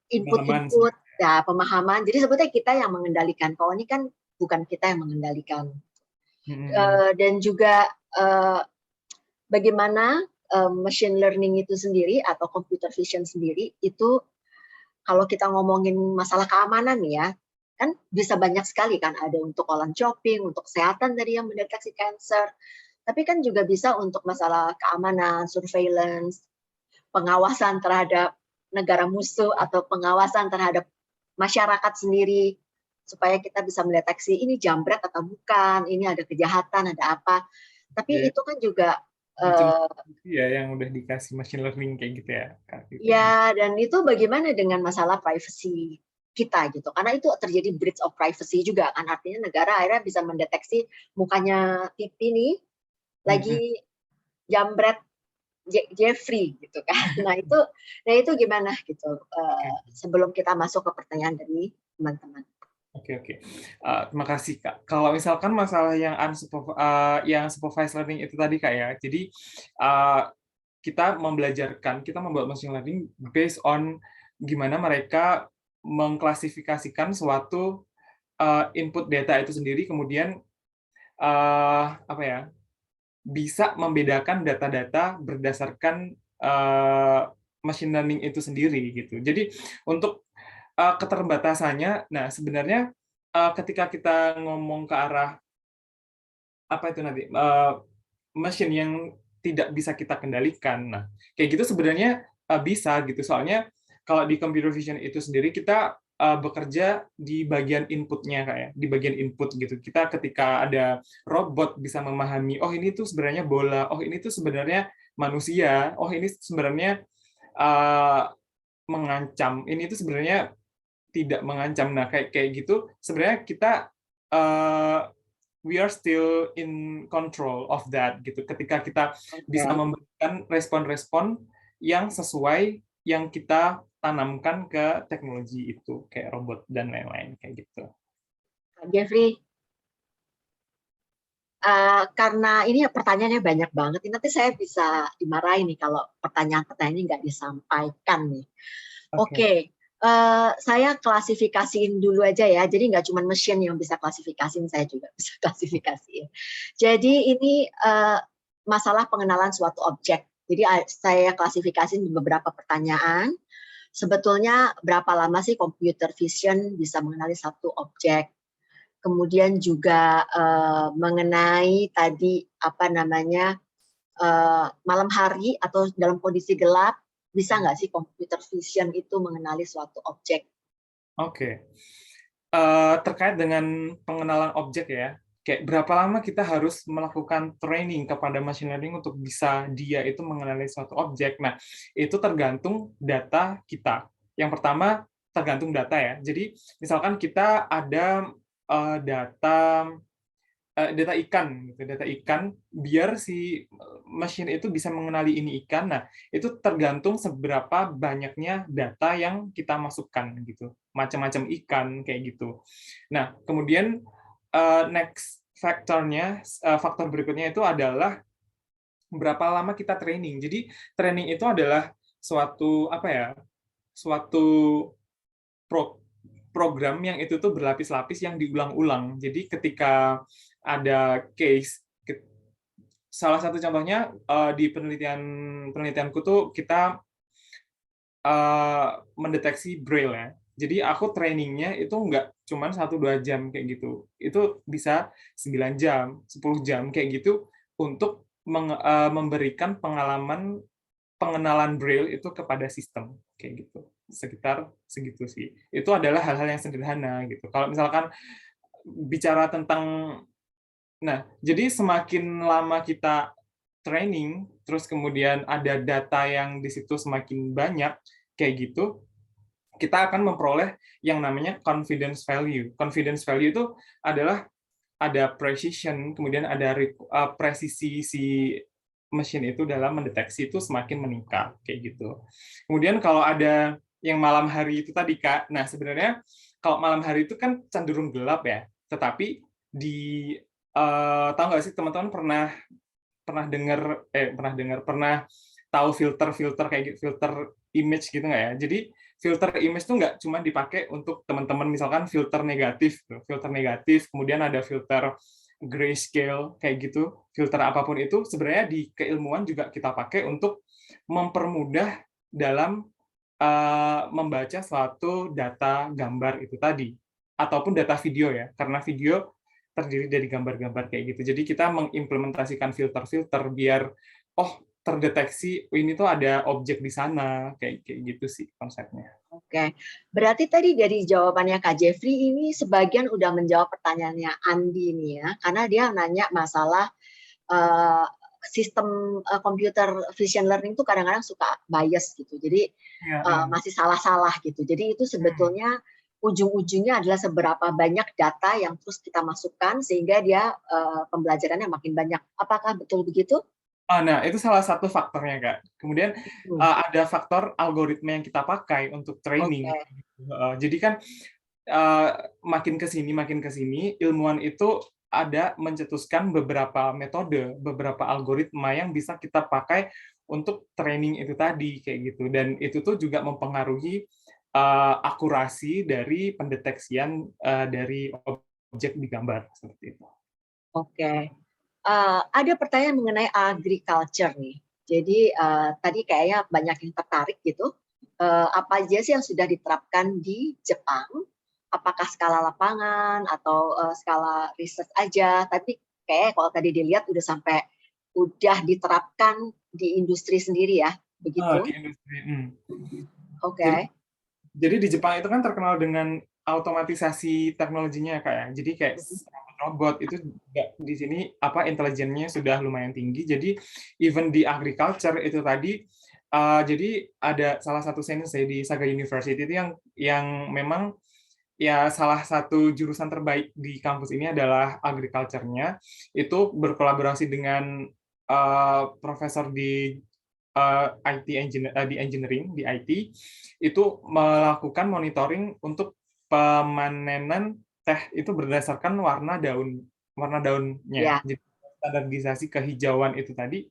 S2: input-input, ya pemahaman. Jadi sebetulnya kita yang mengendalikan. Kalau ini kan bukan kita yang mengendalikan. Dan juga bagaimana machine learning itu sendiri atau computer vision sendiri itu kalau kita ngomongin masalah keamanan nih ya, kan bisa banyak sekali kan, ada untuk online shopping, untuk kesehatan tadi yang mendeteksi cancer, tapi kan juga bisa untuk masalah keamanan, surveillance, pengawasan terhadap negara musuh atau pengawasan terhadap masyarakat sendiri supaya kita bisa mendeteksi ini jambret atau bukan, ini ada kejahatan, ada apa. Tapi itu kan juga
S3: ya yang udah dikasih machine learning kayak gitu ya.
S2: Ya, dan itu bagaimana dengan masalah privacy kita gitu. Karena itu terjadi breach of privacy juga kan, artinya negara akhirnya bisa mendeteksi mukanya Pipi nih lagi jambret Jeffrey gitu kan. Nah itu gimana gitu sebelum kita masuk ke pertanyaan dari teman-teman.
S3: Oke. Terima kasih Kak. Kalau misalkan masalah yang supervised learning itu tadi Kak ya, jadi kita membuat machine learning based on gimana mereka mengklasifikasikan suatu input data itu sendiri, kemudian bisa membedakan data-data berdasarkan machine learning itu sendiri gitu. Jadi untuk keterbatasannya, nah sebenarnya ketika kita ngomong ke arah mesin yang tidak bisa kita kendalikan, nah kayak gitu sebenarnya bisa gitu. Soalnya kalau di computer vision itu sendiri kita bekerja di bagian inputnya kayak di bagian input gitu. Kita ketika ada robot bisa memahami, oh ini tuh sebenarnya bola, oh ini tuh sebenarnya manusia, oh ini sebenarnya mengancam, ini tuh sebenarnya tidak mengancam. Nah, kayak gitu sebenarnya kita we are still in control of that gitu. Ketika kita bisa memberikan respon-respon yang sesuai yang kita tanamkan ke teknologi itu, kayak robot dan lain-lain kayak gitu.
S2: Jeffrey, karena ini pertanyaannya banyak banget, nanti saya bisa dimarahin nih kalau pertanyaan-pertanyaan ini nggak disampaikan nih. Oke. Saya klasifikasiin dulu aja ya, jadi nggak cuma mesin yang bisa klasifikasiin, saya juga bisa klasifikasiin. Jadi ini masalah pengenalan suatu objek. Jadi saya klasifikasiin di beberapa pertanyaan. Sebetulnya berapa lama sih computer vision bisa mengenali satu objek? Kemudian juga mengenai tadi malam hari atau dalam kondisi gelap, bisa nggak sih computer vision itu mengenali suatu objek?
S3: Oke. Terkait dengan pengenalan objek ya, kayak berapa lama kita harus melakukan training kepada machine learning untuk bisa dia itu mengenali suatu objek. Nah, itu tergantung data kita. Yang pertama, tergantung data ya. Jadi, misalkan kita ada data ikan, biar si mesin itu bisa mengenali ini ikan. Nah, itu tergantung seberapa banyaknya data yang kita masukkan gitu, macam-macam ikan kayak gitu. Nah, kemudian next faktor berikutnya itu adalah berapa lama kita training. Jadi training itu adalah suatu program yang itu tuh berlapis-lapis yang diulang-ulang. Jadi ketika ada case, salah satu contohnya di penelitianku tuh kita mendeteksi braille ya. Jadi aku trainingnya itu nggak cuma 1-2 jam kayak gitu. Itu bisa 9 jam, 10 jam kayak gitu untuk memberikan pengenalan braille itu kepada sistem kayak gitu. Sekitar segitu sih. Itu adalah hal-hal yang sederhana gitu. Kalau misalkan bicara tentang jadi semakin lama kita training, terus kemudian ada data yang di situ semakin banyak kayak gitu, kita akan memperoleh yang namanya confidence value. Confidence value itu adalah ada precision, kemudian ada presisi si mesin itu dalam mendeteksi itu semakin meningkat kayak gitu. Kemudian kalau ada yang malam hari itu tadi Kak, nah sebenarnya kalau malam hari itu kan cenderung gelap ya, tetapi di tahu nggak sih teman-teman pernah tahu filter kayak gitu, filter image gitu nggak ya? Jadi filter image tuh nggak cuma dipakai untuk teman-teman misalkan filter negatif, kemudian ada filter grayscale kayak gitu, filter apapun itu sebenarnya di keilmuan juga kita pakai untuk mempermudah dalam membaca suatu data gambar itu tadi, ataupun data video ya, karena video terdiri dari gambar-gambar kayak gitu. Jadi kita mengimplementasikan filter-filter biar terdeteksi ini tuh ada objek di sana kayak gitu sih konsepnya.
S2: Oke, berarti tadi dari jawabannya Kak Jeffrey ini sebagian udah menjawab pertanyaannya Andi nih ya, karena dia nanya masalah sistem computer vision learning itu kadang-kadang suka bias gitu, jadi masih salah-salah gitu. Jadi itu sebetulnya ujung-ujungnya adalah seberapa banyak data yang terus kita masukkan sehingga dia pembelajarannya makin banyak. Apakah betul begitu?
S3: Nah, itu salah satu faktornya, Kak. Kemudian ada faktor algoritma yang kita pakai untuk training. Jadi kan makin ke sini, ilmuwan itu ada mencetuskan beberapa metode, beberapa algoritma yang bisa kita pakai untuk training itu tadi, kayak gitu. Dan itu tuh juga mempengaruhi akurasi dari pendeteksian dari objek di gambar, seperti itu.
S2: Oke. Ada pertanyaan mengenai agriculture nih. Jadi tadi kayaknya banyak yang tertarik gitu. Apa aja sih yang sudah diterapkan di Jepang? Apakah skala lapangan atau skala riset aja? Tapi kayak kalau tadi dilihat udah diterapkan di industri sendiri ya, begitu?
S3: Di industri.
S2: Oke.
S3: Jadi di Jepang itu kan terkenal dengan automatisasi teknologinya Kak ya. Jadi kayak robot itu juga di sini intelijennya sudah lumayan tinggi. Jadi even di agriculture itu tadi jadi ada salah satu sensei di Saga University itu yang memang ya salah satu jurusan terbaik di kampus ini adalah agriculture-nya. Itu berkolaborasi dengan profesor di engineering di IT itu melakukan monitoring untuk pemanenan teh itu berdasarkan warna daunnya.
S2: Ya.
S3: Jadi standarisasi kehijauan itu tadi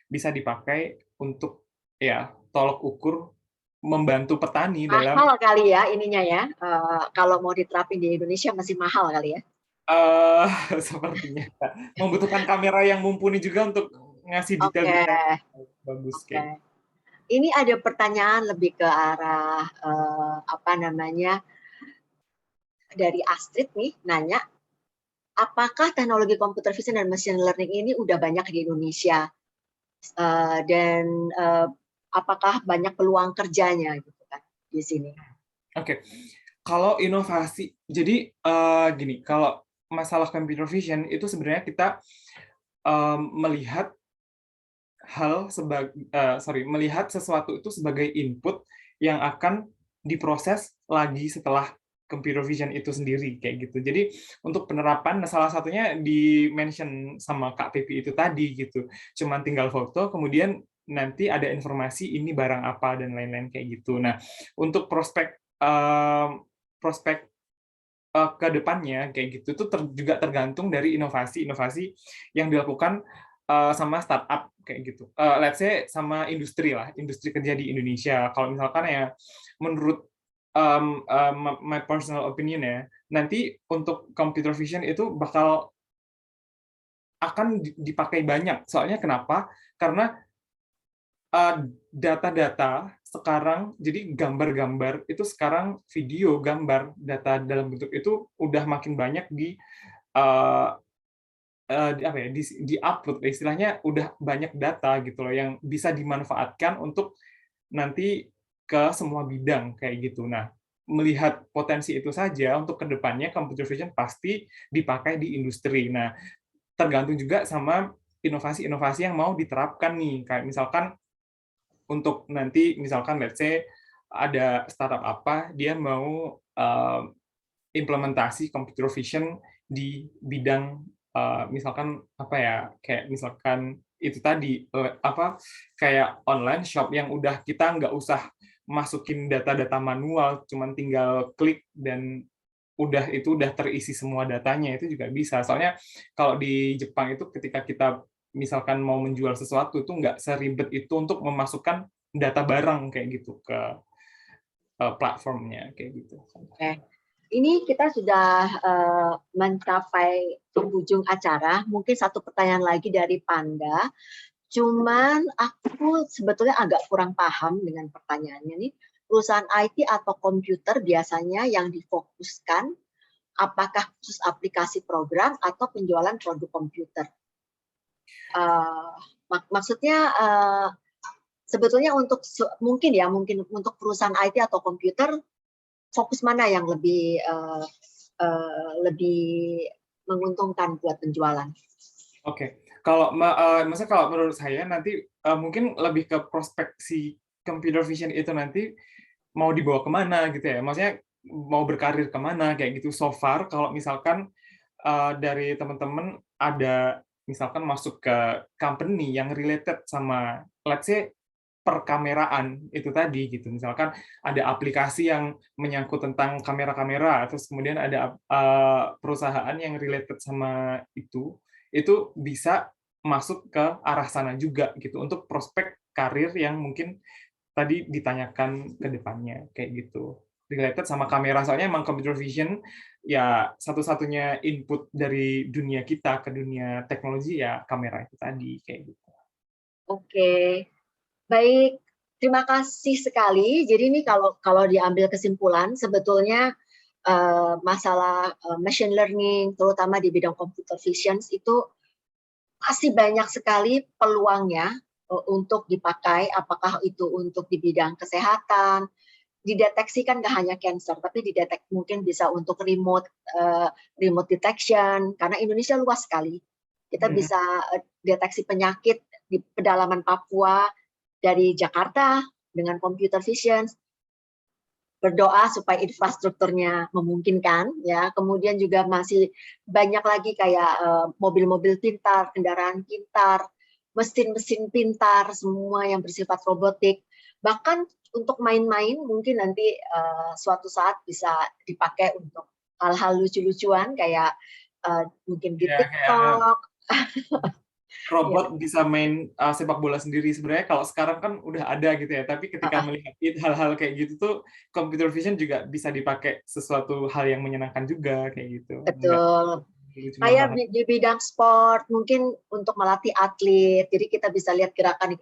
S3: bisa dipakai untuk ya tolok ukur membantu petani dalam
S2: mahal kali ya ininya ya. Kalau mau diterapin di Indonesia masih mahal kali ya.
S3: Sepertinya membutuhkan kamera yang mumpuni juga untuk ngasih detail-detail bagus.
S2: Okay. Ini ada pertanyaan lebih ke arah dari Astrid nih nanya, apakah teknologi computer vision dan machine learning ini udah banyak di Indonesia dan apakah banyak peluang kerjanya gitu kan di sini?
S3: Oke. Kalau inovasi, jadi gini, kalau masalah computer vision itu sebenarnya kita melihat sesuatu itu sebagai input yang akan diproses lagi setelah computer vision itu sendiri kayak gitu. Jadi untuk penerapan salah satunya di-mention sama Kak Pipi itu tadi gitu. Cuman tinggal foto kemudian nanti ada informasi ini barang apa dan lain-lain kayak gitu. Nah, untuk prospek ke depannya kayak gitu itu juga tergantung dari inovasi yang dilakukan sama startup kayak gitu. Let's say sama industri kerja di Indonesia. Kalau misalkan ya menurut my personal opinion ya, nanti untuk computer vision itu bakal akan dipakai banyak. Soalnya kenapa? Karena data-data sekarang, jadi gambar-gambar itu sekarang video, gambar, data dalam bentuk itu udah makin banyak di-upload, istilahnya udah banyak data gitu loh yang bisa dimanfaatkan untuk nanti ke semua bidang kayak gitu. Nah, melihat potensi itu saja untuk kedepannya computer vision pasti dipakai di industri. Nah, tergantung juga sama inovasi-inovasi yang mau diterapkan nih, kayak misalkan untuk nanti misalkan let's say ada startup apa dia mau implementasi computer vision di bidang misalkan apa ya, kayak misalkan itu tadi apa kayak online shop yang udah kita nggak usah masukin data-data manual, cuman tinggal klik dan itu udah terisi semua datanya, itu juga bisa. Soalnya kalau di Jepang itu ketika kita misalkan mau menjual sesuatu itu nggak seribet itu untuk memasukkan data barang kayak gitu ke platformnya kayak gitu.
S2: Oke. Ini kita sudah mencapai penghujung acara. Mungkin satu pertanyaan lagi dari Panda. Cuman aku sebetulnya agak kurang paham dengan pertanyaannya nih. Perusahaan IT atau komputer biasanya yang difokuskan apakah khusus aplikasi program atau penjualan produk komputer? Maksudnya sebetulnya untuk mungkin untuk perusahaan IT atau komputer fokus mana yang lebih menguntungkan buat penjualan?
S3: Oke, kalau maksudnya kalau menurut saya nanti mungkin lebih ke prospeksi computer vision itu nanti mau dibawa kemana gitu ya, maksudnya mau berkarir kemana kayak gitu. So far kalau misalkan dari teman-teman ada misalkan masuk ke company yang related sama let's say perkameraan itu tadi gitu, misalkan ada aplikasi yang menyangkut tentang kamera-kamera, terus kemudian ada perusahaan yang related sama itu bisa masuk ke arah sana juga gitu untuk prospek karir yang mungkin tadi ditanyakan ke depannya kayak gitu, related sama kamera. Soalnya emang computer vision ya satu-satunya input dari dunia kita ke dunia teknologi ya kamera itu tadi kayak gitu.
S2: Oke. Baik, terima kasih sekali. Jadi ini kalau diambil kesimpulan, sebetulnya masalah machine learning, terutama di bidang computer vision itu masih banyak sekali peluangnya untuk dipakai. Apakah itu untuk di bidang kesehatan, dideteksi kan nggak hanya cancer, tapi mungkin bisa untuk remote detection. Karena Indonesia luas sekali, kita bisa deteksi penyakit di pedalaman Papua dari Jakarta dengan computer vision, berdoa supaya infrastrukturnya memungkinkan ya. Kemudian juga masih banyak lagi kayak mobil-mobil pintar, kendaraan pintar, mesin-mesin pintar, semua yang bersifat robotik. Bahkan untuk main-main mungkin nanti suatu saat bisa dipakai untuk hal-hal lucu-lucuan kayak mungkin di TikTok.
S3: Robot bisa main sepak bola sendiri. Sebenarnya kalau sekarang kan udah ada gitu ya, tapi ketika melihat hal-hal kayak gitu tuh computer vision juga bisa dipakai sesuatu hal yang menyenangkan juga kayak gitu.
S2: Betul. Kayak di bidang sport mungkin untuk melatih atlet. Jadi kita bisa lihat gerakan,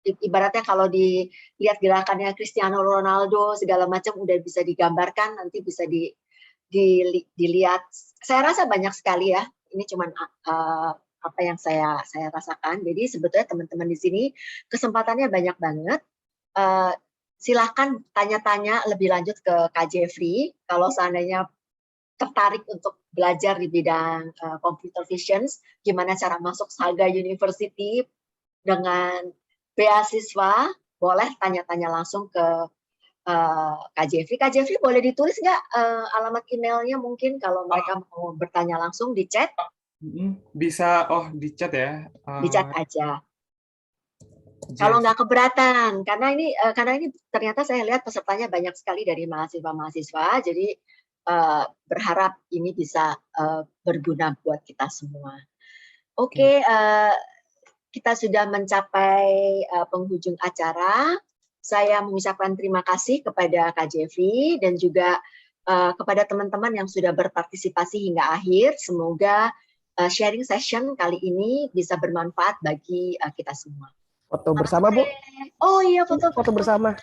S2: ibaratnya kalau dilihat gerakannya Cristiano Ronaldo segala macam udah bisa digambarkan, nanti bisa dilihat. Saya rasa banyak sekali ya. Ini cuman apa yang saya rasakan. Jadi sebetulnya teman-teman di sini kesempatannya banyak banget. Silakan tanya-tanya lebih lanjut ke Kak Jeffrey kalau seandainya tertarik untuk belajar di bidang computer vision, gimana cara masuk Saga University dengan beasiswa, boleh tanya-tanya langsung ke Kak Jeffrey. Kak Jeffrey boleh ditulis nggak alamat emailnya mungkin kalau mereka mau bertanya langsung di chat?
S3: Bisa, di chat ya.
S2: Di chat aja. Kalau nggak keberatan, karena ini ternyata saya lihat pesertanya banyak sekali dari mahasiswa-mahasiswa, jadi berharap ini bisa berguna buat kita semua. Oke, kita sudah mencapai penghujung acara. Saya mengucapkan terima kasih kepada Kak Jeffrey dan juga kepada teman-teman yang sudah berpartisipasi hingga akhir. Semoga sharing session kali ini bisa bermanfaat bagi kita semua.
S5: Foto bersama, Bu.
S2: Oh iya, foto
S5: bersama.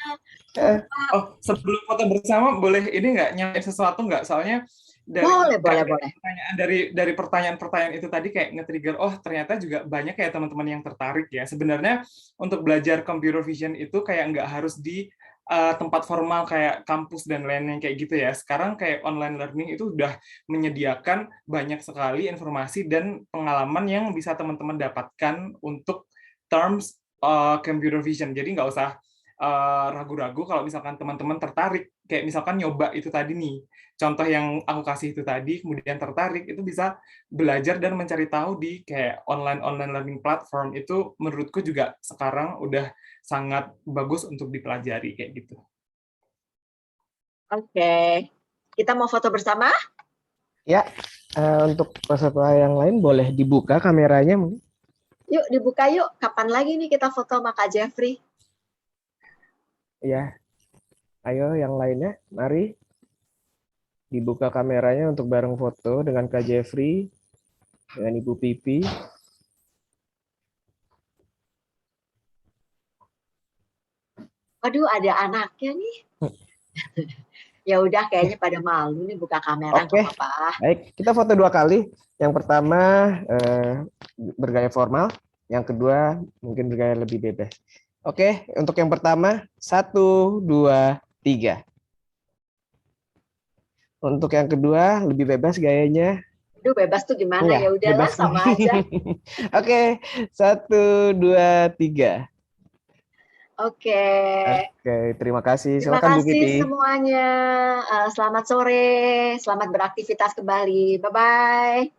S3: Sebelum foto bersama, boleh ini nggak nyampein sesuatu nggak? Soalnya
S2: boleh.
S3: Pertanyaan dari pertanyaan-pertanyaan itu tadi kayak nge-trigger, ternyata juga banyak ya teman-teman yang tertarik ya. Sebenarnya untuk belajar computer vision itu kayak nggak harus di tempat formal kayak kampus dan lainnya kayak gitu ya. Sekarang kayak online learning itu udah menyediakan banyak sekali informasi dan pengalaman yang bisa teman-teman dapatkan untuk terms computer vision. Jadi nggak usah ragu-ragu kalau misalkan teman-teman tertarik, kayak misalkan nyoba itu tadi nih, contoh yang aku kasih itu tadi, kemudian tertarik, itu bisa belajar dan mencari tahu di kayak online learning platform, itu menurutku juga sekarang udah sangat bagus untuk dipelajari, kayak gitu.
S2: Oke, kita mau foto bersama?
S5: Ya, untuk peserta yang lain boleh dibuka kameranya.
S2: Yuk dibuka yuk, kapan lagi nih kita foto sama Kak Jeffrey?
S5: Ya, ayo yang lainnya, mari dibuka kameranya untuk bareng foto dengan Kak Jeffrey, dengan Ibu Pipi.
S2: Aduh, ada anaknya nih. Ya udah, kayaknya pada malu nih buka kamera,
S5: Oke.
S2: nggak apa-apa.
S5: Baik, kita foto 2 kali. Yang pertama bergaya formal, yang kedua mungkin bergaya lebih bebas. Oke, untuk yang pertama 1, 2, 3. Untuk yang kedua lebih bebas gayanya.
S2: Aduh, bebas tuh gimana?
S5: Iya,
S2: Ya udahlah,
S5: bebas.
S2: sama aja.
S5: Oke, 1, 2, 3.
S2: Oke.
S5: Oke, terima kasih.
S2: Terima
S5: Silakan Bu
S2: kasih
S5: Pipi.
S2: semuanya. Selamat sore, selamat beraktivitas kembali. Bye-bye.